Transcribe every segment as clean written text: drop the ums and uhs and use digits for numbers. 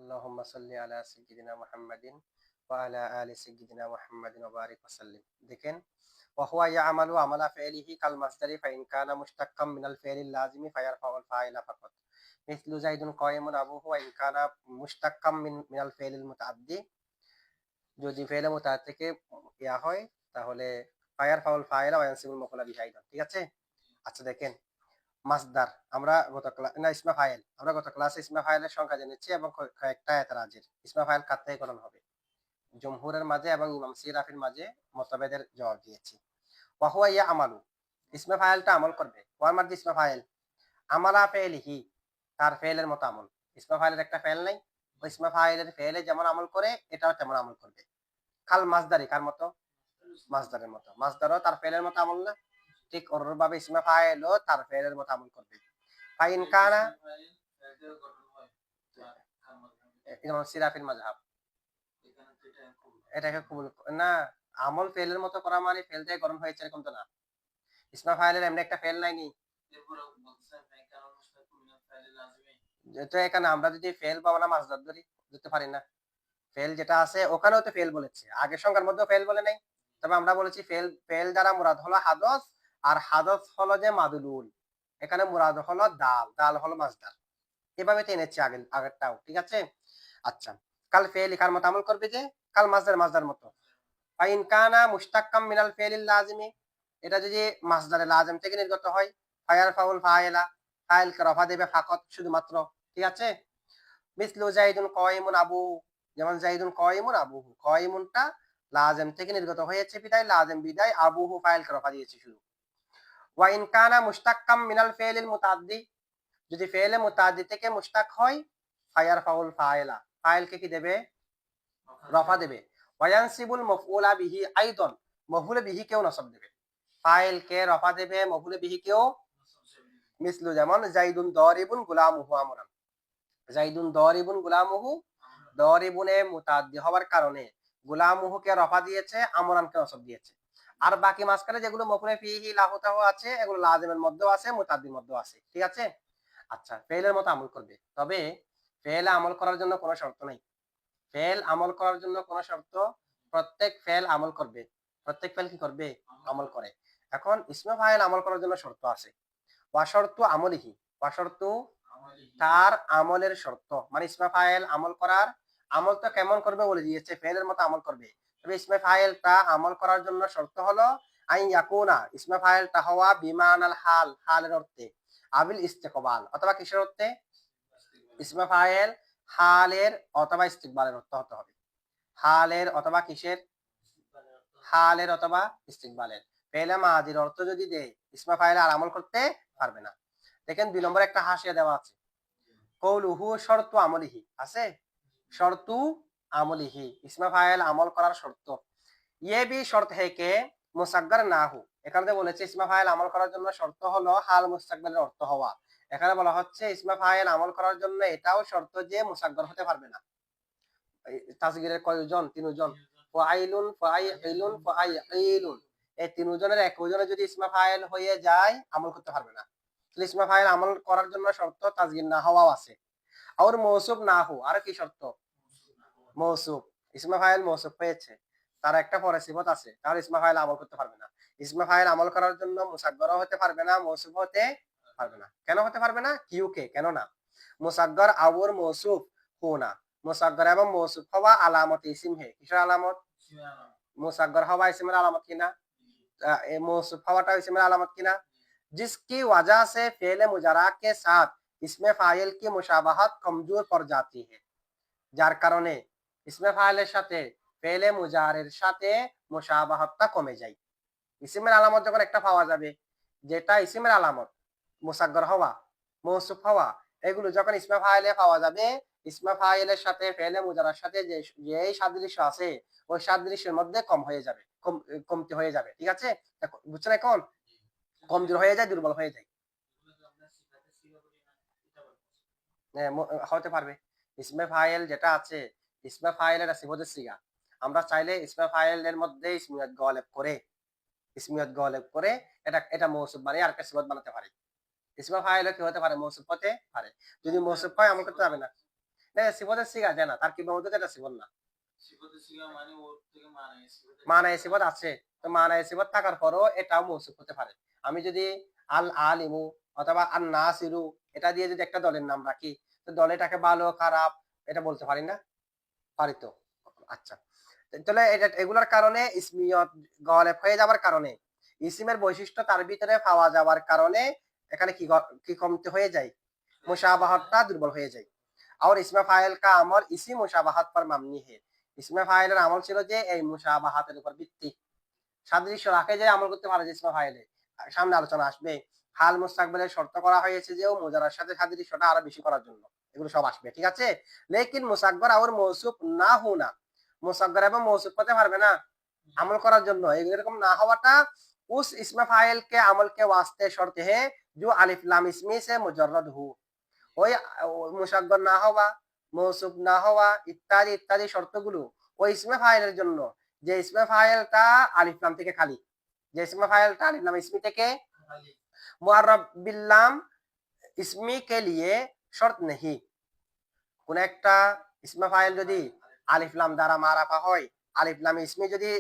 আল্লাহুম্মা সাল্লি আলা সাইয়্যিদিনা মুহাম্মাদিন ওয়া আলা আলি সাইয়্যিদিনা মুহাম্মাদিন ওয়া বারিক ওয়া সাল্লিম। দেখেন, ওয়া হুয়া ইয়ামালু আমালা ফি'লিহি কাল মাসদারি ফা ইন কানা মুশতাক্কাম মিনাল ফি'লিল লাযিমি ফায়ারফাউল ফাইলা ফাকাত। মিসলু যাইদুন কায়িমুন আবুহু ওয়া ইন কানা মুশতাক্কাম মিনাল ফি'লিল মুতাআদ্দি। যদি ফি'লে মুতাআদ্দি থেকে ইয়া হয় তাহলে ফায়ারফাউল ফাইলা ওয়া ইয়ানসিবুল মাফউলা বিহি আইদান। ঠিক আছে? আচ্ছা দেখেন, মাসদার আমরা ইসমে ফাইল আমরা গত ক্লাসে ইসমে ফাইলের সংখ্যা জেনেছি এবং কয়েকটা এতরাজের ইসমে ফাইল কার থেকে গঠন হবে জমহুরের মাঝে এবং ইমাম সিরাফির মাঝে মতভেদের জবাব দিয়েছি। ওয়া হুয়া ইয়ামালু, ইসমে ফাইলটা আমল করবে। ওয়ার মাঝে ইসমে ফাইল আমালা ফেলিহি, তার ফেলের মতো আমল। ইসমে ফাইলের একটা ফেল নাই, ওই ইসমে ফাইলের ফেলে যেমন আমল করে এটাও তেমন আমল করবে। কাল মাসদারি, কার মতো? মাসদারের মতো। মাসদারও তার ফেলের মতো আমল না? ঠিক অনুরূপভাবে ইসমে ফাইলও তার ফেলের মতো আমল করবে। ফাইন কানা ইমাম সিরাফির মাযহাব এটাকে কবুল না। আমল ফেলের মতো করা মানে ফেল থেকে গরম হয়েছে এরকম তো না। ইসমে ফাইলের এমনি একটা ফেল নাই নি। যেহেতু এখানে আমরা যদি ফেল পাবো না মাসদার ধরতে পারি না। ফেল যেটা আছে ওখানেও তো ফেল বলেছে, আগের সংখ্যার মধ্যেও ফেল বলে নাই। তবে আমরা বলেছি ফেল দ্বারা মুরাদ হলো হাদস, আর হাদস হলো যে মাদলুল। এখানে মুরাদ হলো দাল, দাল হলো মাসদার। এভাবে তো এনেছি আগেরটাও। ঠিক আছে? আচ্ছা, কাল ফেল লিখার মতো আমল করবে যে কাল মাসদার মতো। ফাইন কানা মুশতাক্কাম মিনাল ফি'লিল লাযিমি, এটা যদি মাসদারে লাজিম থেকে নির্গত হয় ফায়ার ফাউল ফাইলা, ফাইলকে রফা দেবে ফাকাত, শুধুমাত্র। ঠিক আছে? মিসলু যাইদুন কায়িমুন আবু, যেমন যাইদুন কায়িমুন আবুহু, কায়িমুনটা লাজিম থেকে নির্গত হয়েছে বিদায় লাজিম বিদায় আবুহু ফাইলকে রফা দিয়েছে শুধু। ওয়া ইন কানা মুশতাক্কাম মিনাল ফি'লিল মুতাআদ্দি, যদি ফেলে মুতাআদ্দি থেকে মুশতাক হয় ফায়ার ফাউল ফাইলা, ফাইলকে কি দেবে? রফা দেবে। ওয়ায়ানসিবুল মাফউলা বিহি আইদান, মাফউলে বিহি কেও নসব দেবে। ফাইলকে রফা দেবে, মাফউলে বিহি কেও। মিসলু যেমন যাইদুন দারিবুন গুলামুহু আমরান, যাইদুন দারিবুন গুলামুহু, দারিবুনে মুতাআদ্দি হওয়ার কারণে গুলামুহুকে রফা দিয়েছে, আমরানকে নসব দিয়েছে। আর বাকি মাঝখানে যেগুলো মাফউলে ফিহি লাহুতাহু আছে এগুলো লাজিমের মধ্যেও আছে মুতাআদ্দির মধ্যেও আছে। ঠিক আছে? আচ্ছা, ফেলের মতো আমল করবে, তবে ফেলে আমল করার জন্য কোনো শর্ত নাই। ফেল আমল করার জন্য কোনো শর্ত, প্রত্যেক ফেল আমল করবে, প্রত্যেক ফেল কি করবে? আমল করে। এখন ইসমে ফাইল আমল করার জন্য শর্ত আছে। ওয়া শর্তু আমলিহি, ওয়া শর্তু তার আমলের শর্ত, মানে ইসমে ফাইল আমল করার আমল তো কেমন করবে বলে দিয়েছে, ফেলের মতো আমল করবে। তবে ইসমে ফাইলটা আমল করার জন্য শর্ত হলো আই ইয়াকুনা, ইসমে ফাইলটা হওয়া বিমানাল হাল, হালের অর্থে, আবিল ইস্তেকবাল, অথবা কিসের অর্থে? ইসমে ফাইল হালের অথবা ইস্তিকবালের অর্থ হতে হবে। হালের অথবা কিসের? হালের অথবা ইস্তিকবালের। ফেলে মাজির অর্থ যদি দেয় ইসমে ফাইল আর আমল করতে পারবে না। দেখেন 2 নম্বরে একটা হাসিয়া দেওয়া আছে, কৌলুহু শর্তু আমলিহি আছে, শর্তু আমলিহি ইসমে ফাইল আমল করার শর্ত। ইয়ে বি শর্ত হে কে মুসাগ্গার না হু, এখানে বলেছে ইসমে ফাইল আমল করার জন্য শর্ত হলো হাল মুস্তাকবালের অর্থ হওয়া। এখানে বলা হচ্ছে ইসমে ফাইল আমল করার জন্য এটাও শর্ত যে মুসাগ্গার হতে পারবে না। তাসগীরের কয়জন? 3 জন। ফাইলুন ফাইলুন ফাইলুন, এই 3 জনের এক ওজনে যদি ইসমে ফাইল হয়ে যায় আমল করতে পারবে না। তাহলে ইসমে ফাইল আমল করার জন্য শর্ত তাসগীর না হওয়াও আছে। আর মৌসুফ না হো, আর কি শর্ত? মৌসুফ, ইসমে ফাইল মৌসুফ হয়েছে, তার একটা পরে সিফত আছে, তাহলে ইসমে ফাইল আমল করতে পারবে না। ইসমে ফাইল আমল করার জন্য মুসাগ্গারও হতে পারবে না, মৌসুফ হতে পারবে না। কেন হতে পারবে না? কিউ কে, কেন না? মুসাগ্গার আওর মৌসুফ হোনা, মুসাগ্গার এবং মৌসুফ হওয়া আলামত ইসিম হে, কিসের আলামত? মুসাগ্গার হওয়া ইসিমের আলামত কিনা? मौसूफ हवाटा इसमें अलामत की ना, जिसकी वजह से फेल मुजारा के साथ इसमें फाइल की मुशाबहत कमजोर पड़ जाती है, যার কারণে ইসমে ফাইলের সাথে ফেলে মুজারের সাথে মুশাবাহাতটা কমে যায়। ইসমের আলামত যখন একটা পাওয়া যাবে, যেটা ইসমের আলামত মুসাগ্গার হওয়া, মৌসুফ হওয়া, এগুলো যখন ইসমে ফাইলে পাওয়া যাবে, ইসমে ফাইলের সাথে ফেলে মুজারার সাথে যে সাদৃশ্য আছে ওই সাদৃশ্যের মধ্যে কম হয়ে যাবে, কমতি হয়ে যাবে। ঠিক আছে? বুঝছেন এখন? কমজোর হয়ে যায়, দুর্বল হয়ে যায়। হতে পারবে। ইসমে ফাইল যেটা আছে, ইসমে ফাইলের সিফতের সিগা, আমরা চাইলে ইসমে ফাইলের মধ্যে ইসমিয়ত গলেব করে এটা মৌসুফ বানিয়ে আরেকটা সিফত বানাতে পারি। ইসমে ফাইল কি হতে পারে? মৌসুফ হতে পারে। যদি মৌসুফ হয় আমল করতে হবে না। সিফতের সিগা যায় না, তার কি মধ্যে এটা সিফত না, সিফতের সিগা মানে ওর থেকে মানায় সিফত মানায় সিফত আছে, তো মানায় সিফত থাকার পরও এটাও মৌসুফ হতে পারে। আমি যদি আল আলিমু অথবা আন নাসিরু এটা দিয়ে যদি একটা দলের নাম রাখি, তো দল এটাকে ভালো খারাপ এটা বলতে পারি না, পারি তো। আচ্ছা, তাহলে এটা এগুলোর কারণে ইসমিয়ত গলেব হয়ে যাওয়ার কারণে, ইসিমের বৈশিষ্ট্য তার ভিতরে পাওয়া যাওয়ার কারণে এখানে কি কমতে হয়ে যায়, মুশাবাহাতটা দুর্বল হয়ে যায়। और इसमें फाइल का अमल इसी मुशाबाहत पर मबनी है। इसमें ফাইলের আমল ছিল যে এই মুশাবাহাতের উপর ভিত্তি, সাদৃশ্য রাখে যে আমল করতে পারে যে ইসমে ফাইলে। সামনে আলোচনা আসবে হাল মুস্তাকবিলের শর্ত করা হয়েছে যে ও মুজারার সাথে সাদৃশ্যটা আরো বেশি করার জন্য, এগুলো সব আসবে, ঠিক আছে। লেকিন মুসাগগর আর মৌসুফ না হোনা, মুসাগগর এবং মৌসুফ হতে পারবে না আমল করার জন্য, এরকম না হওয়াটা उस इसमें फाइल के अमल के वास्ते शर्त है जो अलिफ लाम इसमी से मुजर्रद हो। ওই মুসাগগর না হওয়া, মৌসুফ না হওয়া ইত্যাদি ইত্যাদি শর্তগুলো ওই ইসমে ফাইলের জন্য যে ইসমে ফাইলটা আলিফ লাম থেকে খালি, যে ইসমে ফাইলটা আলিফ লাম ইসমি থেকে মুআররাব বিল্লাম ইসমি কে লিয়ে শর্ত নেহি। কোন একটা ইসমে ফাইল যদি আলিফ লাম দ্বারা মারাফা হয়, আলিফ লাম ইসমি যদি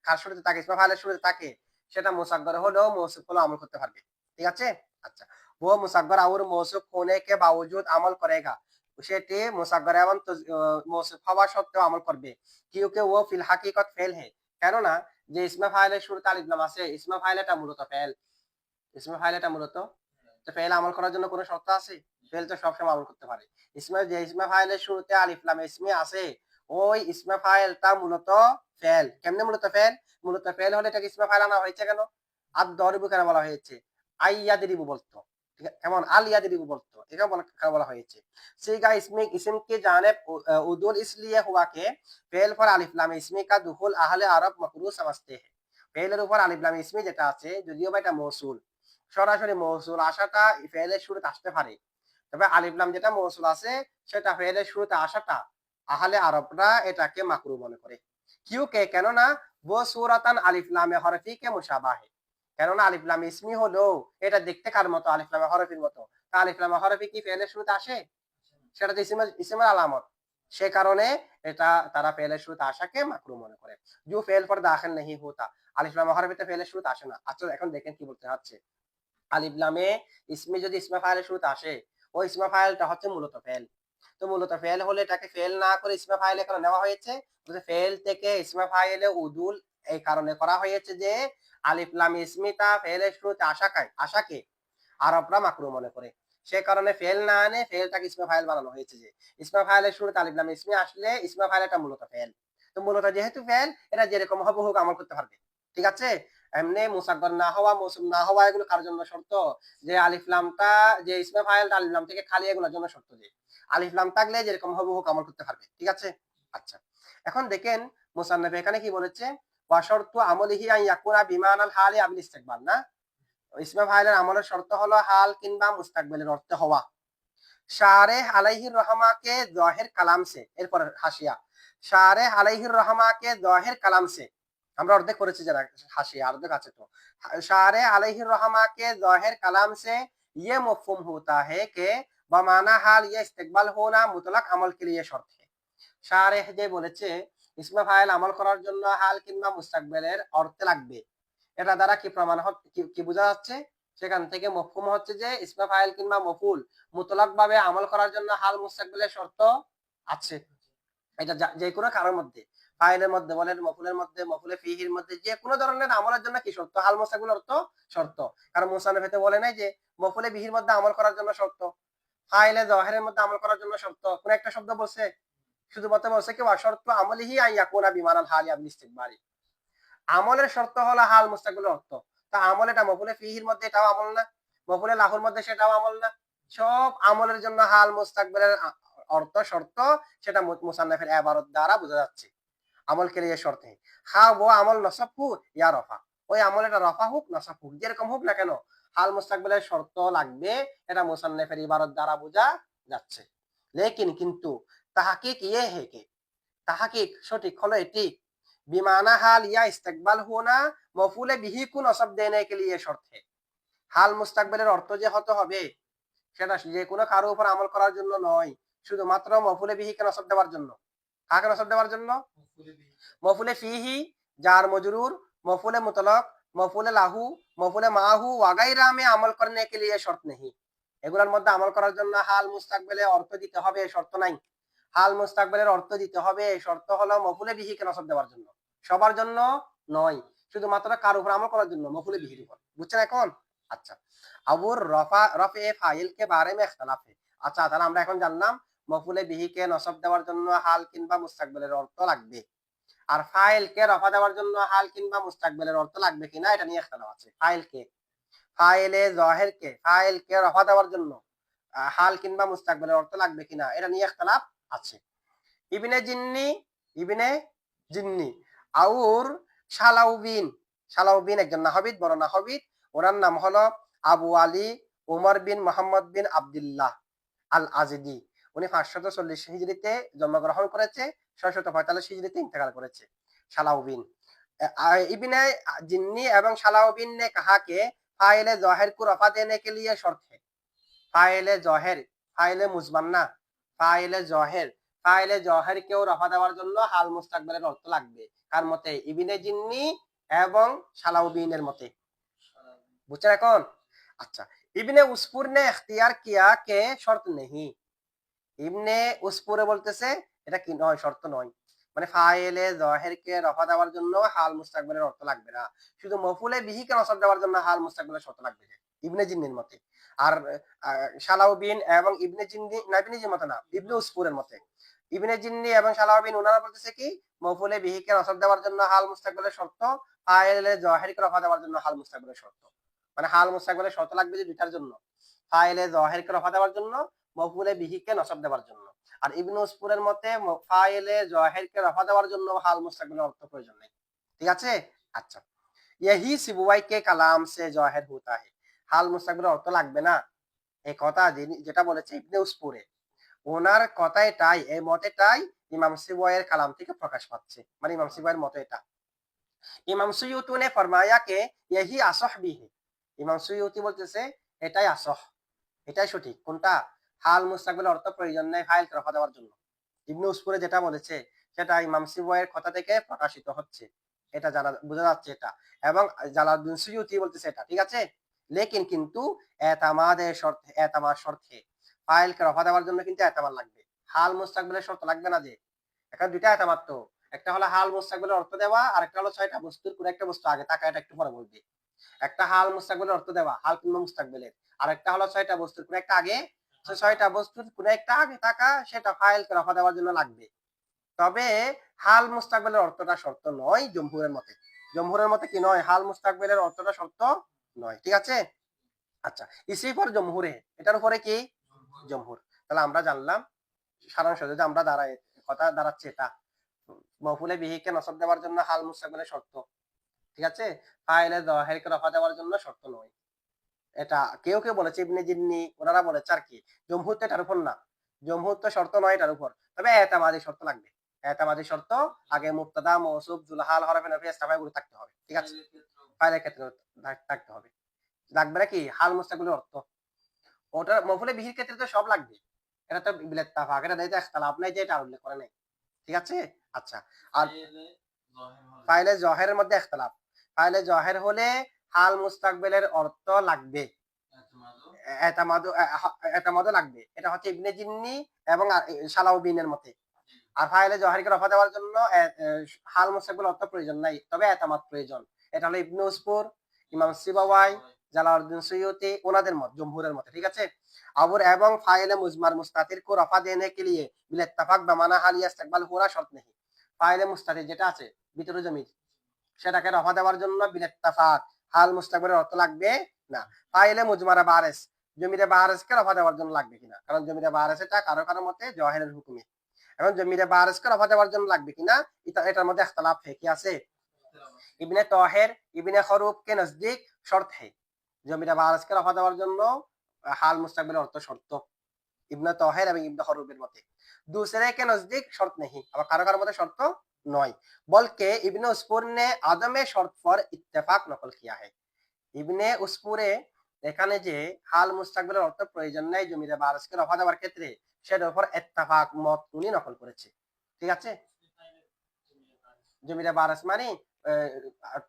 কার শুরুতে থাকে, ইসমে ফাইলের শুরুতে থাকে, সেটা মুসাগগর হলেও মৌসুফ হলেও আমল করতে পারবে, ঠিক আছে। আচ্ছা, वो मुसग्गर और मौसूफ होने के बावजूद अमल करेगा, সেটি মুসাগগর এবং মৌসুফ হওয়া সত্ত্বেও আমল করবে, কিউকি ও ফিল হাকিকত ফেল হে, কেননা যে ইসমে ফাইলের শুরুতে আলিফ লাম আছে, ইসমে ফাইল এটা মূলত ফেল, ইসমে ফাইল এটা মূলত, তো ফেল আমল করার জন্য কোনো শর্ত আছে, ফেল তো সবসময় আমল করতে পারে। যে ইসমে ফাইলের শুরুতে আলিফ লাম ইসমি আছে, ওই ইসমে ফাইলটা মূলত ফেল। কেমনে মূলত ফেল? মূলত ফেল হলে এটাকে ইসমে ফাইল আনা হয়েছে কেন, আর দরিবু কেন বলা হয়েছে, আইয়াদিরিবু বলতো, ঠিক আছে, কেমন আল ইয়াদিরিবু বলতো, এটা বলা হয়েছে। सीगा इसमें इसम की जानिब उदूल इसलिए हुआ कि फेल पर अलिफ लाम इसमी का दुखुल अहले अरब मकरूह समझते हैं। ফেলের উপর আলিফ লাম ইসমি যেটা আছে, যদিও বা এটা মৌসুল, সরাসরি মৌসুল আসাটা ফেলের শুরুতে আসতে পারে, তবে আলিফ লাম যেটা মৌসুল আছে সেটা ফেলের শুরুতে আসাটা আহলে আরবরা এটাকে মাকরু মনে করে। কিউকে কেননা वो सूरतन अलिफ लाम हरफी के मुशाबा है, কেননা আলিফ লাম ইসমি হলো এটা দেখতে কার মতো, আলিফ লাম হরফির মতো। তা আলিফ লাম হরফি কি ফেলের শুরুতে আসে? সেটা তো ইসমের আলামত, সে কারণে এটা তারা ফেলের শুরুতে আসাকে মাকরু মনে করে। जो फेल पर दाखिल नहीं होता, আলিফ লাম হরফিতে ফেলের শুরুতে আসে না। আচ্ছা, এখন দেখেন কি বলতে চাচ্ছে, আলিফ লামে ইসমে যদি ইসমে ফাইলের শুরুতে আসে, ওই ইসমে ফাইলটা হচ্ছে মূলত ফেল, তো মূলত ফেল হলে এটাকে ফেল না করে ইসমে ফাইলে কেন নেওয়া হয়েছে, ফেল থেকে ইসমে ফাইলে উদুল এই কারণে করা হয়েছে যে আলিফ লাম ইসমিটা ফেলের শুরুতে আশাকে আরবরা মাকরু মনে করে, সে কারণে ফেল না আনে ফেলটাকে ইসমে ফাইল বানানো হয়েছে, যে ইসমে ফাইলের শুরুতে আলিফ লাম ইসমি আসলে ইসমে ফাইল এটা মূলত ফেল, তো মূলত যেহেতু ফেল এটা যেরকম হবে হোক আমল করতে পারবে, ঠিক আছে। এমনি মুসাগগর না হওয়া মৌসুম না হওয়া এগুলো কার জন্য শর্ত, যে আলিফ লামটা যে ইসমে ফাইল আলিফ লাম থেকে খালি, এগুলোর জন্য শর্ত যে আলিফ লাম থাকলে যেরকম হবে হোক আমল করতে পারবে, ঠিক আছে। আচ্ছা, এখন দেখেন মুসান্নাফ এখানে কি বলেছে, ওয়া শর্তু আমলিহি আন ইয়াকুনা বিমানাল হালি আবিল ইস্তিকবাল, না ইসমে ফাইলের আমলের শর্ত হলো হাল কিংবা মুস্তাকবিলের অর্থে হওয়া। শারেহ আলাইহির রহমাকে জাহির কালাম সে, এরপর হাসিয়া, শারেহ আলাইহির রহমাকে জাহির কালাম সে, আমরা অর্ধেক করেছি যারা, হাসিয়া অর্ধেক আছে তো। শারেহ আলাইহির রহমাকে জাহির কালাম সে ये मफहूम होता है कि बमाना हाल ये इस्तिकबाल होना मुतलक अमल के लिए शर्त है। শারেহ যে বলেছে ইসমে ফাইল আমল করার জন্য হাল কিংবা মুস্তাকবিলের অর্থে লাগবে, এটা দ্বারা কি প্রমাণ কি বোঝা যাচ্ছে, সেখান থেকে মফহুম হচ্ছে যে ইসমে ফাইল কিংবা মফুল মুতলাক ভাবে আমল করার জন্য হাল মুস্তাকবিলের শর্ত আছে। এটা যে কোনো কারোর মধ্যে, ফাইলের মধ্যে বলেন, মফুলের মধ্যে, মফুলে ফিহির মধ্যে, যে কোনো ধরনের আমলের জন্য কি শর্ত, হাল মুস্তাকবিল অর্থ শর্ত। কারণ মুসান্নিফে বলে নাই যে মফুলে বিহির মধ্যে আমল করার জন্য শর্ত, ফাইলে জাহিরের মধ্যে আমল করার জন্য শর্ত, কোন একটা শব্দ বলছে, শুধুমাত্র বলছে কি শর্ত আমলিহি আন ইয়াকুনা বিমানাল হালি আবিল ইস্তিকবালি, আমলের শর্ত হলো হাল মুস্তাকবিলের অর্থ। তা আমল এটা মফুলে ফিহির মধ্যে এটাও আমল না, মফুলে লাহুর মধ্যে সেটাও আমল না, সব আমলের জন্য হাল মুস্তাকবিলের অর্থ শর্ত, সেটা মুসান্নিফের ইবারত দ্বারা বোঝা যাচ্ছে। আমল কে লিয়ে শর্ত है হ্যাঁ ও আমল নসব হু ইয়া রফা, ওই আমল এটা রফা হোক নসব হোক যেরকম হোক না কেন হাল মুস্তাকবিলের শর্ত লাগবে, এটা মুসান্নিফের ইবারত দ্বারা বোঝা যাচ্ছে। লেকিন কিন্তু তাহকিক ইয়ে হে কে, তাহকিক সঠিক হলো এটি বিমানা हाल या इस्तकबाल होना मफूल बिही को नसब देने के लिए शर्त है। হাল মুস্তাকবিলের অর্থ যে হতে হবে সেটা যে কোনো কারো উপর আমল করার জন্য নয়, শুধুমাত্র মফুলে বিহিকে নসব দেওয়ার জন্য। কাকে নসব দেওয়ার জন্য? মফুলে ফিহি, জার মজরুর, মফুলে মুতলক, মফুলে লাহু, মফুলে মাহু ওয়াগাইরা মে আমল করনে কে লিয়ে শর্ত নেই। এগুলোর মধ্যে আমল করার জন্য হাল মুস্তাকবেলে অর্থ দিতে হবে শর্ত নাই। হাল মুস্তাকবেলের অর্থ দিতে হবে, শর্ত হলো মফুলে বিহিকে নসব দেওয়ার জন্য, সবার জন্য নয়, শুধুমাত্র কার উপর আমল করার জন্য, মফুলে বিহির উপর। বুঝছেন এখন? আচ্ছা, আবুর রফে ফাইল কে বারে মে ইখতিলাফ है। আচ্ছা, তাহলে আমরা এখন জানলাম মফুলে বিহিকে নসব দেওয়ার জন্য হাল কিংবা মুস্তাকবেলের অর্থ লাগবে, আর ফাইল কে রফা দেওয়ার জন্য হাল কিংবা মুস্তাকবেলের অর্থ লাগবে কিনা এটা নিয়ে ইখতিলাফ আছে। ফাইল কে রফা দেওয়ার জন্য হাল কিংবা মুস্তাকবেলের অর্থ লাগবে কিনা এটা নিয়ে ইখতিলাফ আছে। ইবনে জিন্নি, ইবনে জিন্নি আউর সালাউবিন একজন নাহবিদ, বড় নাহবিদ। ওনার নাম হলো আবু আলী উমর বিন মোহাম্মদ বিন আব্দুল্লাহ আল আজিদি। উনি 540 হিজরিতে জন্মগ্রহণ করেছে, 645 হিজরিতে ইন্তেকাল করেছে। সালাউবিন इब्ने जिन्नी एवं सालाउद्दीन ने कहा कि फाइल ज़ाहिर को रफा देने के लिए शर्त है। फाइल ज़ाहिर, फाइल मुजमन्ना, फाइल ज़ाहिर কেও রফা দেওয়ার জন্য হাল মুস্তাকবিলের অর্থ লাগবে। কার মতে? ইবনে জিন্নি এবং সালাউদ্দীনের মতে। বুঝছেন এখন? আচ্ছা, ইবনে উসফুর ने इख्तियार किया कि शर्त नहीं। ইবনে উসফুরে বলতেছে এটা কি নয়, শর্ত নয়। মানে ফাইলে জাহিরকে রফা দেওয়ার জন্য হাল মুস্তাকবিলের অর্থ লাগবে না, শুধু মফুলে বিহিকে নসব দেওয়ার জন্য হাল মুস্তাকবিলের শর্ত লাগবে ইবনে জিন্নির মতে। আর সালাউদ্দিন এবং ইবনে জিন্নি না, ইবনে জিন্নির মতে না, ইবনে উসফুরের মতে। ইবনে জিন্নি এবং সালাউদ্দিন ওনারা বলতেছে কি মফুলে বিহিকে নসব দেওয়ার জন্য হাল মুস্তাকবিলের শর্ত, ফাইলে জাহিরকে রফা দেওয়ার জন্য হাল মুস্তাকবিলের শর্ত। মানে হাল মুস্তাকবিলের শর্ত লাগবে যে দুইটার জন্য, ফাইলে জাহিরকে রফা দেওয়ার জন্য, মফুলে বিহিকে নসব দেওয়ার জন্য। আর ইবনে উসফুরের মতে ফাইলে জাহিরকে রফা দেওয়ার জন্য হাল মুস্তাকবিলের অর্থ প্রয়োজন নেই। ঠিক আছে? আচ্ছা, यही सिबुवाई के कलाम से जाहिर होता है। হাল মুস্তাকবিলের অর্থ লাগবে না এই কথা যেটা বলেছে ইবনে উসফুরে, ওনার কথাটাই, এই মতেটাই ইমাম সিবুয়াইয়ের কালাম থেকে প্রকাশ পাচ্ছে। মানে ইমাম সিবুয়াইয়ের মত এটা। ইমাম সুয়ুতি ने फरमाया कि यही असह भी है। ইমাম সুয়ুতি বলতেছে এটাই আসহ, এটাই সঠিক। কোনটা? হাল মুস্তাকবিলের অর্থ প্রয়োজন নেই ফাইলকে রফা দেওয়ার জন্য। ইবনে উসফুরে যেটা বলেছে সেটা ইমাম সিবুয়াইয়ের কথা থেকে প্রকাশিত হচ্ছে, এটা জানা বোঝা যাচ্ছে এটা। এবং জালালউদ্দিন সুয়ুতি বলতেছে এটা। ঠিক আছে? লেকিন কিন্তু এতামাদ শর্তে ফাইলকে রফা দেওয়ার জন্য কিন্তু এতামাদ লাগবে, হাল মুস্তাকবিলের শর্ত লাগবে না। যে এখানে দুইটা এতামাদ, তো একটা হলো হাল মুস্তাকবিলের অর্থ দেওয়া, আর একটা হলো ছয়টা বস্তুর কোন একটা বস্তু আগে থাকা, এটা একটু পরে বলবে। একটা হাল মুস্তাকবিলের অর্থ দেওয়া, হাল কিংবা মুস্তাকবিলের, আর একটা হলো ছয়টা বস্তুর কোন একটা আগে, ছয়টা বস্তুর কোন একটা আগে থাকা, সেটা ফাইলকে রফা দেওয়ার জন্য লাগবে। তবে হাল মুস্তাকবিলের অর্থটা শর্ত নয় জমহুরের মতে। জমহুরের মতে কি নয়? হাল মুস্তাকবিলের অর্থটা শর্ত নয়। ঠিক আছে? আচ্ছা, ইসি পর জমহুরে, এটার উপরে কি জমহুর। তাহলে আমরা জানলাম সারাংশ, যদি আমরা কথা দাঁড়াচ্ছে এটা মফুলে বিহিকে নসব দেওয়ার জন্য হাল মুস্তাকবিলের শর্ত। ঠিক আছে? ফাইলে জাহিরকে রফা দেওয়ার জন্য শর্ত নয়। এটা কেউ কেউ বলেছে, ইবনে জিন্নি ওনারা বলেছে আর কি, জমহুর তো এটার উপর না, জমহুর তো শর্ত নয় এটার উপর, তবে এতামাদি শর্ত লাগবে। এতামাদি শর্ত আগে মুবতাদা মৌসুফ জুলহাল হরফে নফি ইস্তাফা গুলো থাকতে হবে। ঠিক আছে? ফাইলের ক্ষেত্রে থাকতে হবে। লাগবে নাকি হাল মুস্তাকবিলের অর্থ? ওটা মফুলে বিহির ক্ষেত্রে তো সব লাগবে। এটা তো বিলেত তাফাক, এটা দেইতে ইখতিলাফ নাই যে এটা উল্লেখ করে নাই। ঠিক আছে? আচ্ছা, আর ফাইলে জাহিরের মধ্যে ইখতিলাফ। ফাইলে জাহির হলে হাল মুস্তাকবিলের অর্থ লাগবে, এতামাদও লাগবে। এটা হচ্ছে ইবনে জিন্নি এবং সালাউদ্দিনের মতে। আর ফাইলে জাহিরকে রফা দেওয়ার জন্য হাল মুস্তাকবিল অর্থ প্রয়োজন নাই, তবে এতামাদ প্রয়োজন। এটা হলো ইবনে উসফুর, ইমাম সিবাওয়াই, জালালউদ্দিন সুয়ুতি ওনাদের মত, জমহুরের মতে। ঠিক আছে? আবুর এবং ফাইলে মুজমার মুস্তাতির কো রফা দেনে কে লিয়ে বিল ইত্তেফাক বামানা হাল ইস্তিকবাল হোনা শর্ত নেই। ফাইলে মুস্তাতির যেটা আছে ভিতরে জমির, সেটাকে রফা দেওয়ার জন্য বিল ইত্তেফাক হাল মুস্তাকবিলের অর্থ লাগবে না। ফাইলে মুজমারা বারিস, জমিরে বারিসকে রফা দেওয়ার জন্য লাগবে কিনা, কারণ জমিরে বারিস এটা কারো কারো মতে জাহিরের হুকুমে। এখন জমিরে বারিসকে রফা দেওয়ার জন্য লাগবে কিনা এটার মধ্যে ইখতিলাফ কি আছে? ইবনে তাহের, ইবনে খরুব কে নজদিক শর্ত है। জমিরে বারিসকে রফা দেওয়ার জন্য হাল মুস্তাকবিলের অর্থ শর্ত, ইবনে তাহের এবং ইবনে খরুবের মতে। दूसरे के नजदीक शर्त नहीं, আবার কারো কারো মতে শর্ত নয়। বলকে ইবনে উসফুর ने आदम शर्त पर इत्तेफाक नकल किया है। ইবনে উসফুরে এখানে যে হাল মুস্তাকবিলের অর্থ প্রয়োজন নেই জমিরে বারসকে রফা দেওয়ার ক্ষেত্রে, সেটার উপর ইত্তেফাক মত উনি নকল করেছে। ঠিক আছে, জমিরে বারস মানে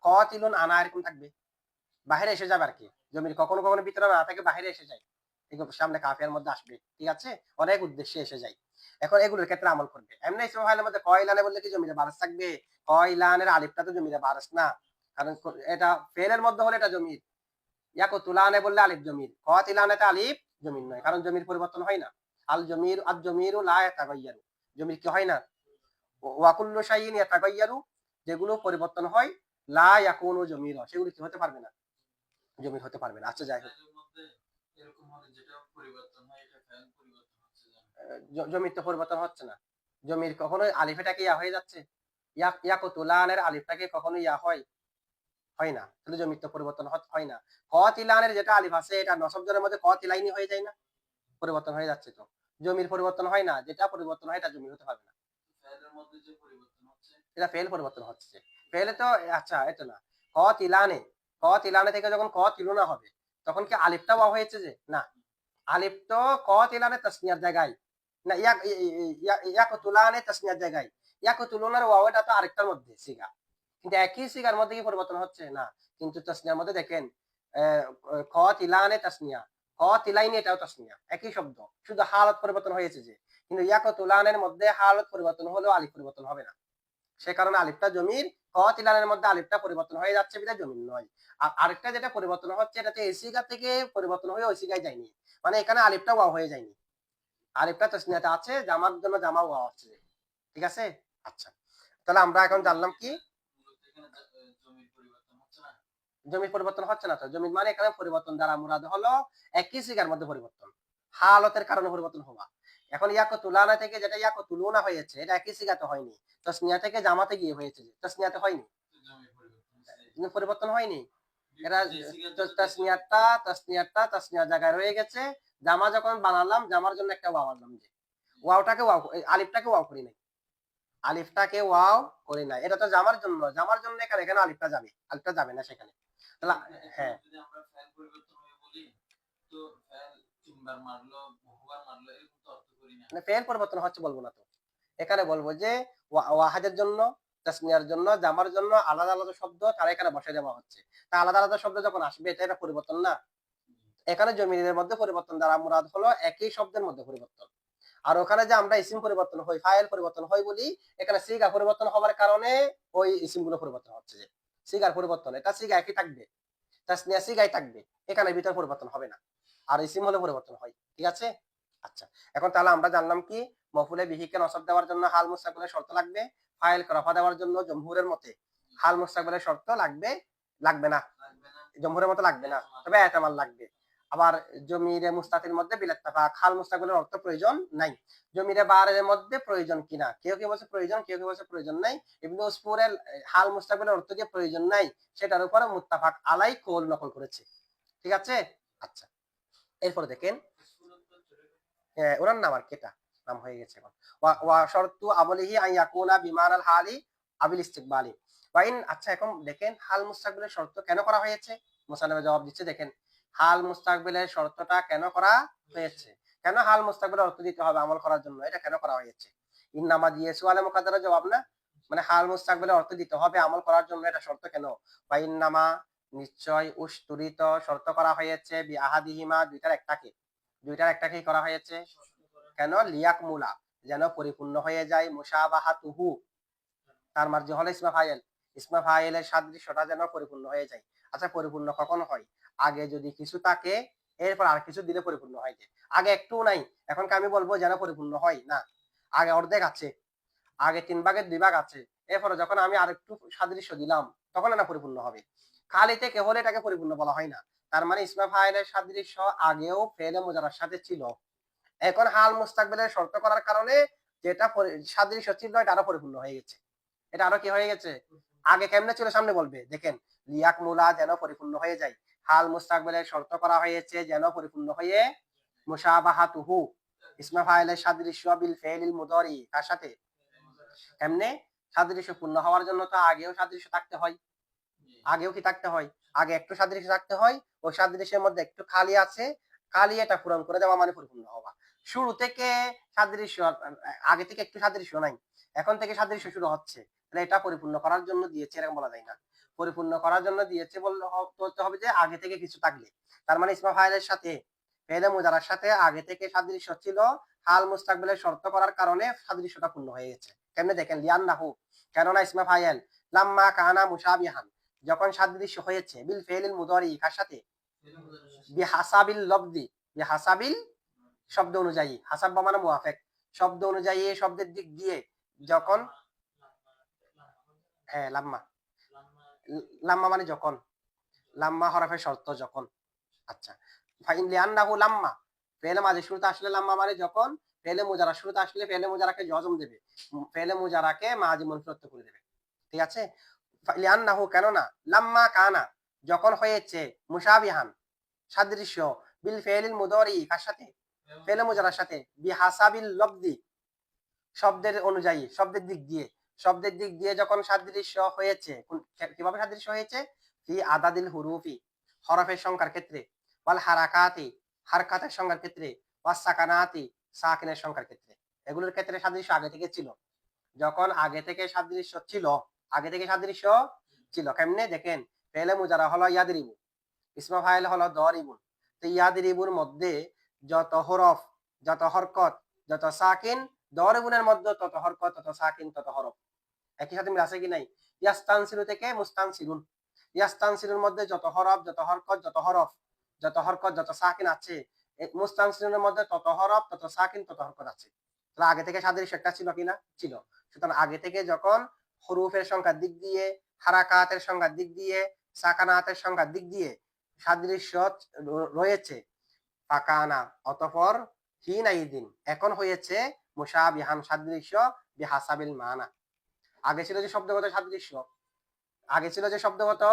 কাতিলুন আনা এরকম থাকবে, বাহিরে এসে যাবে আর কি। জমির কখনো কখনো ভিতরে না থাকে, বাহিরে এসে যায়, এগুলো সামনে কাফিয়ার মধ্যে আসবে। ঠিক আছে, অনেক উদ্দেশ্যে এসে যায়। এখন এগুলোর ক্ষেত্রে আমল করবে। এমনি ইসম ফাইলের মধ্যে কয়লানে বললে কি জমিরে বারস থাকবে? কয়লানের আলিফটা তো জমিরে বারস না, কারণ এটা ফেলের মধ্যে হলে এটা জমির। ইয়াকুতুলানে বললে আলিফ জমির, কাতিলানেতে আলিফ জমির নয়, কারণ জমির পরিবর্তন হয় না। আল জমির আল জমিরু লা ইয়াতাগায়্যারু, জমির কি হয় না? ওয়া কুল্লু শাইইন ইয়াতাগায়্যারু, যেগুলো পরিবর্তন হয়, লা ইয়াকুনু জমিরা, সেগুলো কি হতে পারবে না? জমির হতে পারবে না। আচ্ছা যাই হোক, ফাইলের মধ্যে এরকম হবে যেটা পরিবর্তন হয় এটা ফাইল পরিবর্তন হচ্ছে জানো। জমির তো পরিবর্তন হচ্ছে না। জমির কখনো আলিফেটাকে ইয়া হয়ে যাচ্ছে, ইয়াকুতুলানের আলিফটাকে কখনো ইয়া হয়, হয় না। তাহলে জমির তো পরিবর্তন হয় না। কাতিলানের যেটা আলিফ আছে এটা নসব জনের মধ্যে কাতিলাইনি হয়ে যায় না, পরিবর্তন হয়ে যাচ্ছে তো। জমির পরিবর্তন হয় না, যেটা পরিবর্তন হয় এটা জমি হতে পারবে না। ফাইলের মধ্যে যে পরিবর্তন হচ্ছে এটা ফেল পরিবর্তন হচ্ছে। ফেলে তো আচ্ছা এটা না, কাতিলানে, কাতিলানে থেকে যখন কাতিলুনা হবে, তখন কি আলিফটা ওয়াও হয়েছে যে? না, আলিফ তো কাতিলানে তাসনিয়ার জায়গায়, না ইয়াকুতুলানে তাসনিয়ার জায়গায়, ইয়াকুতুলুনার ওয়াও এটা তো আরেকটার মধ্যে সিগা, কিন্তু একই সিগার মধ্যে কি পরিবর্তন হচ্ছে না। কিন্তু তাসনিয়ার মধ্যে দেখেন কাতিলানে তাসনিয়া, কাতিলাইনি এটাও তাসনিয়া, একই শব্দ, শুধু হালত পরিবর্তন হয়েছে যে। কিন্তু ইয়াকুতুলানের মধ্যে হালত পরিবর্তন হলেও আলিফ পরিবর্তন হবে না, সে কারণে আলিফটা জমির। কাতিলানের মধ্যে আলিফটা পরিবর্তন হয়ে যাচ্ছে বিধায় জমির নয়। আর আরেকটা যেটা পরিবর্তন হচ্ছে, এটাতে এই সিগা থেকে পরিবর্তন হয়ে ওই সিগায় যায়নি, মানে এখানে আলিফটা ওয়াও হয়ে যায়নি, আলিফটা তাসনিয়াতে আছে, জামার জন্য জামা ওয়াও আছে। ঠিক আছে, আচ্ছা, তাহলে আমরা এখন জানলাম কি? মূলত এখানে জমির পরিবর্তন হচ্ছে না। জমির পরিবর্তন হচ্ছে না তো, জমির মানে এখানে পরিবর্তন দ্বারা মুরাদ হলো একই সিগার মধ্যে পরিবর্তন, হালতের কারণে পরিবর্তন হওয়া। এখন ইয়াকুতুলানা থেকে যেটা ইয়াকুতুলুনা হয়েছে, এটা একই সিগাতে হয়নি, তাসনিয়া থেকে জামাতে গিয়ে হয়েছে, তাসনিয়াতে হয়নি, তো জমির পরিবর্তন হচ্ছে কিন্তু পরিবর্তন হয়নি। এটা যে সিগার জন্য যে তাসনিয়ার জায়গায় রয়ে গেছে। জামা যখন বানালাম, জামার জন্য একটা ওয়াও আনলাম, যে ওয়াওটাকে ওয়াও, আলিফটাকে ওয়াও করি নাই, আলিফটাকে ওয়াও করি নাই, এটা তো জামার জন্য, জামার জন্য এখানে এখানে আলিফটা যাবে, আলিফটা যাবে না সেখানে। তাহলে হ্যাঁ, যদি আমরা ফাইল পরিবর্তন হয়ে বলি তো ফাইল তিনবার মারলো বহুবার মারলো এরকম তো অর্থ করি না। মানে ফেল পরিবর্তন হচ্ছে বলবো না তো, এখানে বলবো যে ওয়াহাদের জন্য, তাসনিয়ার জন্য, জামার জন্য আলাদা আলাদা শব্দ তারা এখানে বসে দেওয়া হচ্ছে। তা আলাদা আলাদা শব্দ যখন আসবে, এটা একটা পরিবর্তন না। এখানে জমিনের মধ্যে পরিবর্তন দ্বারা মুরাদ হলো একই শব্দের মধ্যে পরিবর্তন। আর ওখানে যে আমরা ইসিম পরিবর্তন হই, ফাইল পরিবর্তন হয় বলি, এখানে সিগা পরিবর্তন হওয়ার কারণে ওই ইসিম গুলো পরিবর্তন হচ্ছে, যে সিগার পরিবর্তন, এটা সিগা একই থাকবে, তাসনিয়া সিগাই থাকবে, এখানে ভিতর পরিবর্তন হবে না, আর ইসিম হলে পরিবর্তন হয়। ঠিক আছে, আচ্ছা, এখন তাহলে আমরা জানলাম কি? মফুলে বিহিকে নসব দেওয়ার জন্য হাল মুস্তাকবিলের শর্ত লাগবে, ফাইল রফা দেওয়ার জন্য জমহুরের মতে হাল মুস্তাকবিলের শর্ত লাগবে, লাগবে না, লাগবে না। জমহুরের মতে লাগবে না, তবে এহতেমাল লাগবে। আবার জমিরে মুস্তাতির মধ্যে বিলাত্তাফাক, হাল মুস্তাকবিলের অর্থ প্রয়োজন নাই। জমিরে বারের মধ্যে প্রয়োজন কিনা, কেউ কেউ বলছে প্রয়োজন, কেউ কেউ বলছে প্রয়োজন নাই। ইবনে উসফুরের হাল মুস্তাকবিলের অর্থ যে প্রয়োজন নাই, সেটার উপরে মুত্তাফাক আলাই কৌল নকল করেছে। ঠিক আছে, আচ্ছা, এরপরে দেখেন ওনার নাম আর কেটা নাম হয়ে গেছে এখন। ওয়া শর্তু আবলিহি আন ইয়াকুনা বিমানাল হালি আবিল ইস্তিকবালি ওয়াইন। আচ্ছা, এখন দেখেন হাল মুস্তাকবিলের শর্ত কেন করা হয়েছে। মুসান্নাফে জবাব দিচ্ছে, দেখেন হাল মুস্তাকবিলের শর্তটা কেন করা হয়েছে, কেন হাল মুস্তাকবিলের অর্থ দিতে হবে আমল করার জন্য, এটা কেন করা হয়েছে। ইন্নামা দিয়ে সুয়ালে মুকাদ্দারের জবাব না, মানে হাল মুস্তাকবিলের অর্থ দিতে হবে আমল করার জন্য, এটা শর্ত কেন। বা ইন্নামা নিশ্চয়, উস্তুরিত শর্ত করা হয়েছে, বি আহাদিহিমা দুইটার একটাকেই করা হয়েছে। কেন? লিয়াক মুলা, যেন পরিপূর্ণ হয়ে যায়, মুশাবাহাতুহু, তার মার্জি হলো ইসমা ফাইল, ইসমা ফাইলের সাদৃশ্যটা যেন পরিপূর্ণ হয়ে যায়। আচ্ছা, পরিপূর্ণ কখন হয়? আগে যদি কিছু থাকে, এরপর আর কিছু দিলে পরিপূর্ণ হয়। আগে একটু নাই, এখন আমি বলবো যেন পরিপূর্ণ হয় না, আগে অর্ধেক আছে, আগে 3 ভাগের 2 ভাগ আছে, এরপরে যখন আমি আরেকটু সাদৃশ্য দিলাম, তখন না পরিপূর্ণ হবে। খালি থেকে হলে এটাকে পরিপূর্ণ বলা হয় না। তার মানে ইসমা ফাইলের সাদৃশ্য আগেও ফেলে মুজারার সাথে ছিল, এখন হাল মুস্তাকবিলের শর্ত করার কারণে যেটা সাদৃশ্য ছিল এটা আরো পরিপূর্ণ হয়ে গেছে, এটা আরো কি হয়ে গেছে। আগে কেমনে ছিল সামনে বলবে, দেখেন লিয়াক মুলা যেন পরিপূর্ণ হয়ে যায়, হাল মুস্তাকবিলের শর্ত করা হয়েছে যেন পরিপূর্ণ হয়ে, মুশাবাহাতুহু ইসমা ফাইলের সাদৃশ্য বিল ফেলিল মুদারি, তার সাথে এমনি সাদৃশ্য পূর্ণ হওয়ার জন্য তো আগেও সাদৃশ্য থাকতে হয়, আগেও কি থাকতে হয়, আগে একটু সাদৃশ্য থাকতে হয়, ওই সাদৃশ্যের মধ্যে একটু খালি আছে, খালি এটা পূরণ করে দেওয়া মানে পরিপূর্ণ হওয়া। শুরু থেকে সাদৃশ্য আগে থেকে একটু সাদৃশ্য নাই, এখন থেকে সাদৃশ্য শুরু হচ্ছে, তাহলে এটা পরিপূর্ণ করার জন্য দিয়েছে এরকম বলা যায় না। পরিপূর্ণ করার জন্য দিয়েছে বলতে হবে যে আগে থেকে কিছু থাকলে। তার মানে ইসমা ফাইলের সাথে ফেলে মুজারার সাথে আগে থেকে সাদৃশ্য ছিল, হাল মুস্তাকবিলের শর্ত করার কারণে সাদৃশ্যটা পূর্ণ হয়ে গেছে। কেমনে দেখেন, লিয়ান্নাহু কেননা ইসমা ফাইল লাম্মা কানা মুশাবিহান যখন সাদৃশ্য হয়েছে বিল ফেলিল মুদারি কার সাথে, বিহাসাবিল লফদি, বিহাসাবিল শব্দ অনুযায়ী, হাসাব বা মানে মুয়াফেক, শব্দ অনুযায়ী শব্দের দিক দিয়ে যখন, হ্যাঁ লাম্মা, লাম্মা মানে যখন, লাম্মা হরফের শর্ত যখন। আচ্ছা, ফাইন লিআন্নাহু লাম্মা ফেলে মাঝে শুরুতে আসলে লাম্মা মানে যখন, ফেলে মুজারা শুরুতে আসলে ফেলে মুজারাকে জজম দেবে, ফেলে মুজারাকে মাঝি মনফিরত করে দেবে। ঠিক আছে, লিআন্নাহু কেননা লাম্মা কানা যখন হয়েছে মুশাবিহান সাদৃশ্য বিল ফেলিল মুদারি কার সাথে, ফেলে মুজারার সাথে, বিহাসাবিল লফদি শব্দের অনুযায়ী, শব্দের দিক দিয়ে, শব্দের দিক দিয়ে যখন সাদৃশ্য হয়েছে, কিভাবে সাদৃশ্য হয়েছে, ফি আদাদিল হুরুফি হরফের সংখ্যার ক্ষেত্রে, ওয়াল হারাকাতি হারকাতের সংখ্যার ক্ষেত্রে, ওয়াস সাকানাতি সাকিনের সংখ্যার ক্ষেত্রে, এগুলোর ক্ষেত্রে সাদৃশ্য আগে থেকে ছিল। যখন আগে থেকে সাদৃশ্য ছিল, আগে থেকে সাদৃশ্য ছিল কেমনে দেখেন, ফেলে মুজারা হলো ইয়াদরিবু, ইসমা ফাইল হলো দরিবুন, তো ইয়াদরিবুর মধ্যে যত হরফ, যত হরকত, যত সাকিন, দরিবুনের মধ্যে তত হরকত, তত সাকিন, তত হরফ একই সাথে মিল আছে কি নাই। ইয়াস্তানসিরু থেকে মুস্তানসিরুন, ইয়াস্তানসিরুর মধ্যে যত হরফ, যত হরকত, যত হরফ, যত হরকত, যত সাকিন আছে, মুস্তানসিরুনের মধ্যে তত হরফ, তত সাকিন, তত হরকত আছে। তাহলে আগে থেকে সাদৃশ্য একটা ছিল কিনা, ছিল। সুতরাং আগে থেকে যখন হরুফের সংখ্যার দিক দিয়ে, হারাকাতের সংখ্যার দিক দিয়ে, সাকানাতের সংখ্যার দিক দিয়ে সাদৃশ্য রয়েছে, ফাকানা অতঃপর হিনাইদিন এখন হয়েছে মুশাবিহান সাদৃশ্য বিহাসাবিল মানা। আগে ছিল যে শব্দগত সাদৃশ্য, আগে ছিল যে শব্দগত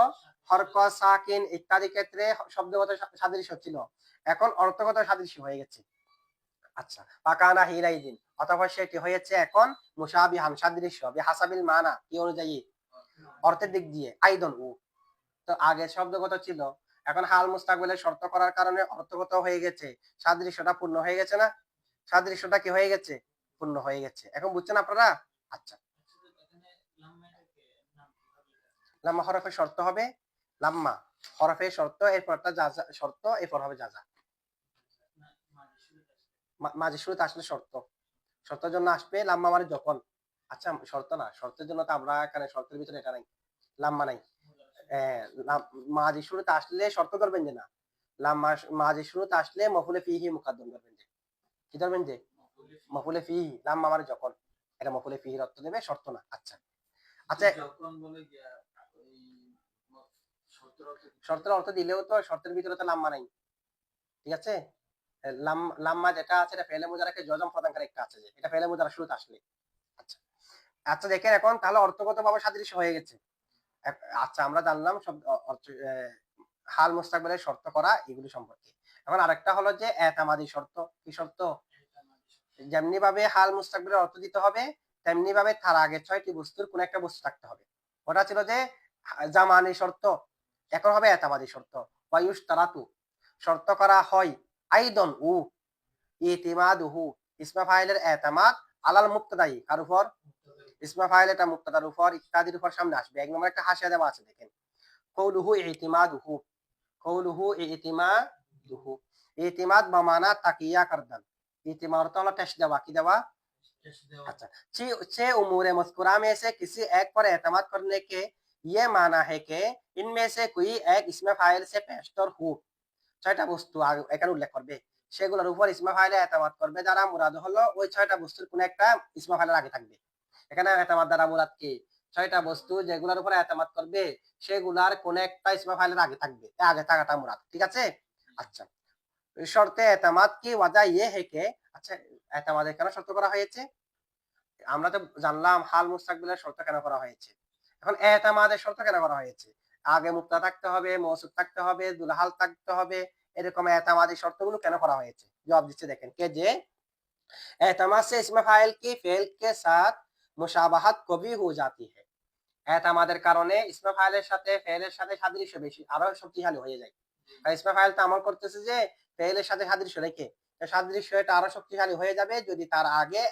হরকত, সাকিন ইত্যাদি ক্ষেত্রে শব্দগত সাদৃশ্য ছিল, এখন অর্থগত সাদৃশ্য হয়ে গেছে। আচ্ছা, ফাকানা হিনাইদিন অতঃপর সেটি হয়েছে এখন মুশাবিহান সাদৃশ্য বিহাসাবিল মানা কি অনুযায়ী, অর্থের দিক দিয়ে, আইদন উ। তো আগে শব্দগত ছিল, এখন হাল মুস্তাকবিলের শর্ত করার কারণে অর্থগত হয়ে গেছে, সাদৃশ্যটা পূর্ণ হয়ে গেছে না, সাদৃশ্যটা কি হয়ে গেছে, পূর্ণ হয়ে গেছে। এখন বুঝছেন আপনারা? আচ্ছা, লাম্মা হরফের শর্ত হবে, লাম্মা হরফের শর্ত, এরপরটা জাজা শর্ত, এরপর হবে জাজা। মাঝে শুরুতে আসলে শর্ত, শর্তের জন্য আসবে লাম্মা মানে যখন। আচ্ছা শর্ত না, শর্তের জন্য তো আমরা এখানে শর্তের ভিতরে এটা নাই, লাম্মা নাই। মাঝে শুরুতে আসলে শর্ত ধরবেন যে না, লাম্মা মাঝে শুরুতে আসলে মফুলে ফিহি মুকাদ্দম ধরবেন যে, কি ধরবেন যে মফুলে ফিহি, লাম্মা মানে যখন, এটা মফুলে ফিহির অর্থ দেবে, শর্ত না। আচ্ছা আচ্ছা, যখন বলে গিয়া ওই শর্তের অর্থ দিলেও তো শর্তের ভিতরে তো লাম্মা নাই। ঠিক আছে, লাম্মা যেটা আছে এটা ফেলে মুজারাকে জজম প্রদানকারী একটা আছে, যে এটা ফেলে মুজারা শুরুতে আসলে। আচ্ছা আচ্ছা, দেখেন এখন তাহলে অর্থগতভাবে সাদৃশ্য হয়ে গেছে। আচ্ছা আমরা জানলাম সব হাল মুস্তাকবিলের শর্ত করা এগুলি সম্পর্কে। এখন আরেকটা হলো যে এতামাদি শর্ত। কি শর্ত? যেমনি ভাবে হাল মুস্তাকবিলের অর্থ দিতে হবে, তেমনি ভাবে তার আগে 6টি বস্তুর কোন একটা বস্তু থাকতে হবে। ওটা ছিল যে জামানি শর্ত, এখন হবে এতামাদি শর্ত। ওয়ায়ুস তারাতু শর্ত করা হয়, আইদন উ ইতিমাদুহু ইসমা ফাইলের এতামাদ আলাল মুক্তাদাই কার উপর, ইসমা ফাইল এটা মুক্তাদার উপর ইত্যাদির উপর সামনে আসবে। এক নম্বর একটা হাসিয়া দেওয়া আছে দেখেন, কৌলুহু ইতিমাদুহু, কৌলুহু ইতিমাদুহু, ইতিমাদ বা মানা তাকিয়া করদান, इतिमाद तो अल्लाह टेस्ट देवा की देवा। अच्छा, छह उमूर मज़कुरा में से किसी एक पर एतमाद करने के ये माना है कि इनमें से कोई एक इसमें फाइल से पेशतर हो। ছয়টা বস্তু এখানে উল্লেখ করবে, সেগুলোর উপর ইসমা ফাইলে এতামাদ করবে, যারা মুরাদ হলো ওই ছয়টা বস্তুর কোন একটা ইসমা ফাইলের আগে থাকবে। এখানে এতামাদ দ্বারা মুরাদ কি, ছয়টা বস্তু যেগুলোর উপর এতামাদ করবে সেগুলার কোন একটা ইসমা ফাইলের আগে থাকবে, আগে থাকাটা মুরাদ। ঠিক আছে। আচ্ছা, শর্তে এতামাদ কি ওয়াজা ইয়ে হে কে, আচ্ছা এতামাদের কেন শর্ত করা হয়েছে, আমরা তো জানলাম হাল মুস্তাকবিলের শর্ত কেন করা হয়েছে, এখন এতামাদের শর্ত কেন করা হয়েছে, আগে মুক্তা থাকতে হবে, মৌসুফ থাকতে হবে, দুলহাল থাকতে হবে, এরকম এতামাদি শর্তগুলো কেন করা হয়েছে। জবাব দিচ্ছে দেখেন, কে যে एतमाद से इसमें फाइल की फेल के साथ मुशाबाहत कभी हो जाती है। এতামাদের কারণে ইসমে ফাইলের সাথে ফেলের সাথে সাদৃশ্য বেশি আরো শক্তিশালী হয়ে যায়। আর ইসমে ফাইল তো আমল করতেছে যে ফেলের সাথে সাদৃশ্য রেখে, সাদৃশ্য এটা আরো শক্তিশালী হয়ে যাবে যদি তার আগে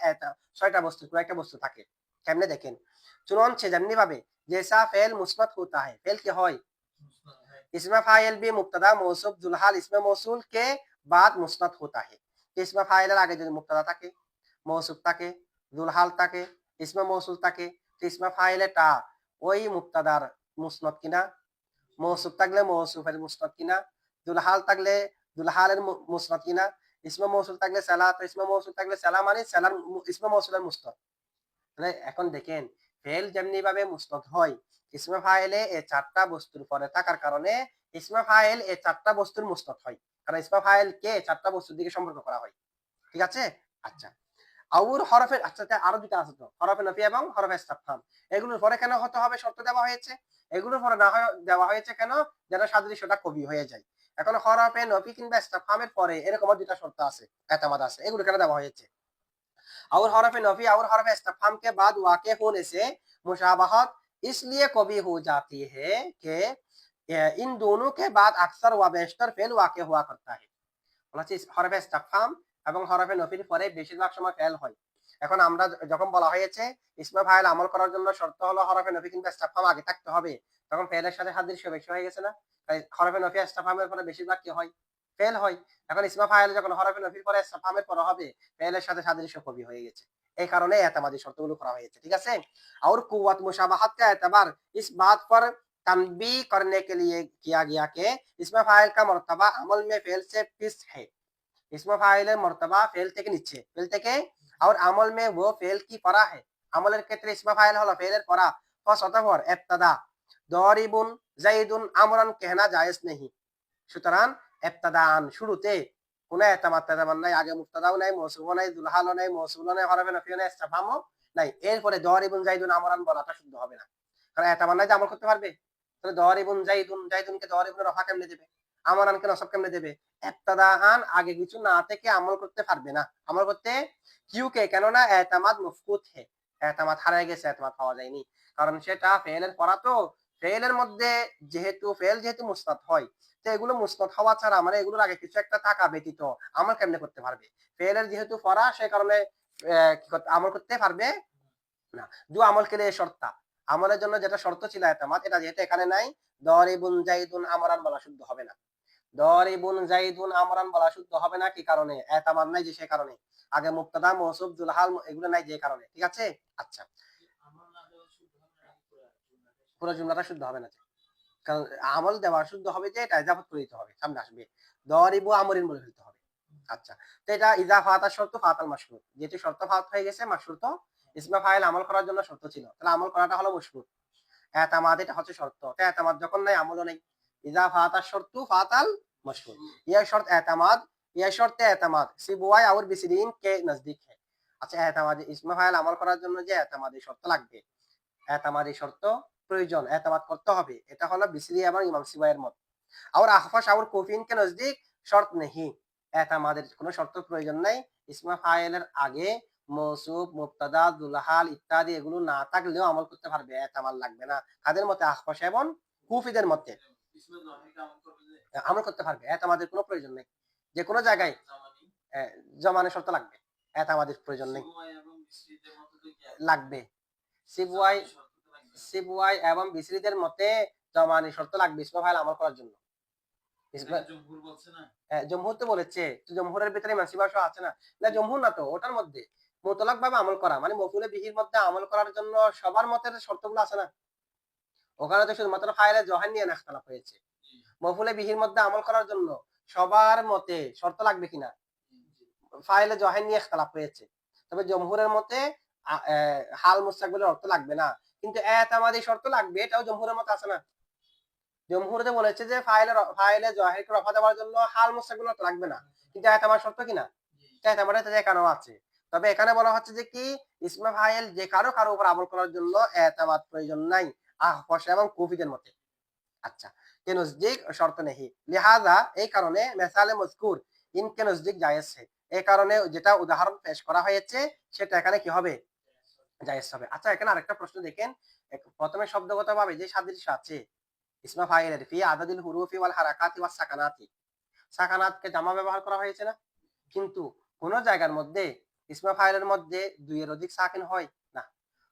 ছয়টা বস্তু কোন একটা বস্তু থাকে। কেমনে দেখেন, চুনছে যেমনি ভাবে জেসা ফেল মুসবত होता है, फेल কি হয় इसमें फाइल भी मुब्तदा मौसूफ जुलहाल इसमें मौसूल के बाद मुस्नद होता है। इसमें फाइलेর আগে যদি মুবতাদা থাকে, মৌসুফ থাকে, জুলহাল থাকে, ইসমে মৌসুল থাকে, তো ইসমে ফাইলেটা ওই মুবতাদার মুসনদ কিনা, মৌসুফ থাকলে মৌসুফের মুসনদ কিনা, জুলহাল থাকলে জুলহালের মুসনদ কিনা, ইসমে মৌসুল থাকলে সালা, তো ইসমে মৌসুল থাকলে সালা মানে সালার ইসমে মৌসুলের মুসনদ। তাহলে এখন দেখেন ফেল যেমনি ভাবে মুসনদ হয়, ইসমে ফাইলে এই চারটা বস্তুর পরে থাকার কারণে ইসমে ফাইল এই চারটা বস্তুর মুসনদ হয়, কারণ ইসমে ফাইল কে চারটা বস্তুর দিকে সম্পর্ক করা হয়। ঠিক আছে? আচ্ছা, আউর হরফের, আচ্ছা আরো দুটো আছে তো, হরফে নফি এবং হরফে ইস্তিফহাম। এগুলোর পরে কেন হতে হবে শর্ত দেওয়া হয়েছে? এগুলোর পরে না দেওয়া হয়েছে কেন? যেন সাদৃশ্যটা কবি হয়ে যায়। এখন হরফে নফি কিংবা ইস্তিফহামের পরে এরকম দুটো শর্ত আছে, এতামাদ আছে, এগুলো কেন দেওয়া হয়েছে? और हरफ नफी और हरफ इस्तिफहाम के बाद वाक़े होने से मुशाबहत इसलिए कभी हो जाती है कि इन दोनों के बाद अक्सर व बेशतर फेल वाक़े हुआ करता है। হরফে ইস্তিফহাম এবং হরফে নফির পরে বেশিরভাগ সময় ফেল হয়। এখন আমরা যখন বলা হয়েছে ইসমে ফাইল আমল করার জন্য শর্ত হলো হরফে নফি কিংবা ইস্তিফহাম আগে থাকতে হবে, তখন ফেলের সাথে সাদৃশ্য বেশি হয়ে গেছে না? তাই হরফে নফি ইস্তিফহামের পরে বেশিরভাগ কি হয়? ফেল হয়। এখন ইসমে ফাইল যখন হরফে নফির পরে ইস্তিফহামের পরে হবে, ফেলের সাথে সাদৃশ্য কবি হয়ে গেছে। এই কারণে এতামাদি শর্তগুলো করা হয়েছে। ঠিক আছে? और कुव्वत मुशाबहत का एतबार इस बात पर तनबी करने के लिए किया गया कि इसमें फाइल का मर्तबा अमल में फेल से पिस है। इसमें फाइलेর মর্তবা ফেল থেকে নিচ্ছে, ফেল থেকে, और আমল में वो फेल की परा है। আমলের ক্ষেত্রে ইসমে ফাইল হলো ফেলের পরা। ফসতফর ইবতাদা দরিবুন জাইদুন আমরান कहना जायज नहीं। সুতরাং ইবতাদান শুরুতে কোনো এতামাত তেতামান নাই, আগে মুবতাদাও নাই, মৌসুফও নাই, দুলহালও নাই, মৌসুলও নাই, হরফে নফিও নাই, ইস্তিফহামও নাই, এরপরে দরিবুন জাইদুন আমরান বলাটা শুদ্ধ হবে না, কারণ এতামান নাই যে আমল করতে পারবে। তাহলে দরিবুন জাইদুন, জাইদুনকে দরিবুন রফা কেমনে দেবে, আমরানকে নসব কেমনে দেবে? ইবতাদান আগে কিছু না থেকে আমল করতে পারবে না, আমল করতে কিউকে, কেননা এতামাদ মফকুত হে, এতামাদ হারিয়ে গেছে, এতামাদ পাওয়া যায়নি, কারণ সেটা ফেলের পড়া তো। ফেলের মধ্যে যেহেতু মুসনাদ হয়, তো এগুলো মুসনাদ হওয়া ছাড়া মানে এগুলোর আগে কিছু একটা থাকা ব্যতীত আমল কেমনে করতে পারবে? ফেলের যেহেতু পড়া সে কারণে আমল করতে পারবে না। দু আমল কে লিয়ে শর্ত, আমলের জন্য যেটা শর্ত ছিল এতামাদ, এটা যেহেতু এখানে নাই, দরিবুন জাইদুন আমরান বলা শুদ্ধ হবে না। দরিবুন জাইদুন আমরান বলা শুদ্ধ হবে না, কি কারণে? এতামাদ নাই যে, সে কারণে। আগে মুবতাদা মৌসুফ জুলহাল এগুলো নাই যে কারণে। ঠিক আছে? আচ্ছা, পুরো জুমলাটা শুদ্ধ হবে না, কারণ আমল দেওয়া শুদ্ধ হবে যে এটা ইজাফত করে দিতে হবে, সামনে আসবে দরিবু আমরিন বলে ফেলতে হবে। আচ্ছা, তো এটা ইজাফাত আর শর্ত ফাতাল মাশরুত, যেটি শর্ত ফাত হয়ে গেছে মাশরুত তো, ইসমে ফাইল আমল করার জন্য শর্ত ছিল, তাহলে আমল করাটা হলো মাশরুত। এতামাদ এটা হচ্ছে শর্ত, তো এতামাদ যখন নাই আমলও নেই, ইজাফাত আর শর্তু ফাতাল মাশরুত। ये शर्त एतमाद, ये शर्त एतमाद सिबुआई और बिसरीन के नजदीक है। আচ্ছা, এতামাদ ইসমে ফাইল আমল করার জন্য যে এতামাদি শর্ত লাগবে, এতামাদি শর্ত প্রয়োজন, এতামাদ করতে হবে, এটা হলো বিসরি এবং ইমাম সিবাইয়ের মত। আর আহফাশ আর কুফিন কে নজদীক শর্ত নেই, এতামাদের কোনো শর্ত প্রয়োজন নাই। ইসমে ফাইলের আগে মৌসুফ, মুবতাদা, দুলহাল ইত্যাদি এগুলো না থাকলেও আমল করতে পারবে, এতামাদ লাগবে না। কাদের মতে? আহফাশ এবং কুফিদের মতে আমল করতে পারবে, এতামাদের কোনো প্রয়োজন নেই। যে কোনো জায়গায় জমানের শর্ত লাগবে, এতামাদের প্রয়োজন নেই। লাগবে সিবুয়াই, সিবুয়াই এবং বিসরিদের মতে জমানি শর্ত লাগবে ইসমে ফাইল আমল করার জন্য। জমহুর তো বলেছে, জমহুরের ভিতরে ইমাম আছে না? না জমহুর না তো, ওটার মধ্যে মুতলাক ভাবে আমল করা মানে মফুলে বিহির মধ্যে আমল করার জন্য সবার মতের শর্তগুলো আছে না, ওখানে তো শুধুমাত্র ফাইলে জহান নিয়ে ইখতিলাফ হয়েছে। মফুলে বিহির মধ্যে আমল করার জন্য সবার মতে শর্ত লাগবে কিনা, ফাইলে জহান নিয়ে ইখতিলাফ হয়েছে। তবে জমহুরের মতে হাল মুস্তাকবিলের অর্থ লাগবে না, কিন্তু এতামাদি শর্ত লাগবে, এটাও জমহুরের মতে আছে না? জমহুরে বলেছে যে ফাইলে জাহিরকে রফা দেওয়ার জন্য হাল মুস্তাকবিল অর্থ লাগবে না, কিন্তু এতামাদ শর্ত কিনা, এতামাদে এখানেও আছে। তবে এখানে বলা হচ্ছে যে কি, ইসমে ফাইল যে কারো উপর আমল করার জন্য এতামাদ প্রয়োজন নাই আহফাশ এবং কুফিদের মতে। আচ্ছা, কে নজদীক শর্ত নেই, লিহাজা এই কারণে মেসালে মজকুর ইনকে নজদীক জায়েজ है, এই কারণে যেটা উদাহরণ পেশ করা হয়েছে সেটা এখানে কি হবে? জায়েজ হবে। আচ্ছা, এখানে আরেকটা প্রশ্ন দেখেন, প্রথমে শব্দগতভাবে যে সাদৃশ্য আছে, ইসমা ফাইলের ফি আদাদিল হুরুফি ওয়াল হারাকাতি ওয়াস সাকানাতি, সাকানাতকে জামা ব্যবহার করা হয়েছে না? কিন্তু কোন জায়গার মধ্যে ইসমা ফাইলের মধ্যে দুইয়ের অধিক সাকিন হয় না।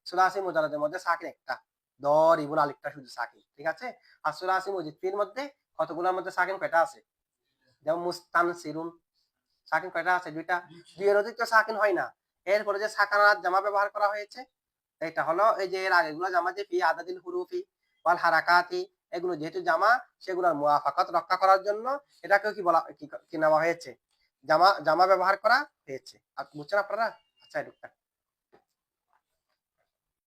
সুলাসি মুজাররাদের মধ্যে সাকিন একটা, দরিবুন আলিফটা শুধু সাকিন, ঠিক আছে? আর সুলাসি মুজিদ ফির মধ্যে কতগুলোর মধ্যে সাকিন কয়টা আছে? যেমন মুস্তানসিরুন, সাকিন কয়টা আছে? দুইটা। দুইয়ের অধিক তো সাকিন হয় না। এরপরে যে সাকানাত জামা ব্যবহার করা হয়েছে, এটা হলো এই যে এর আগেগুলো জামা, যে ফি আদাদিল হুরুফি ওয়াল হারাকাতি, এগুলো যেহেতু জামা, সেগুলোর মুওয়াফাকাত রক্ষা করার জন্য এটাকেও কি বলা, কি নেওয়া হয়েছে? জামা ব্যবহার করা হয়েছে। আর বুঝছেন আপনারা? আচ্ছা, এটা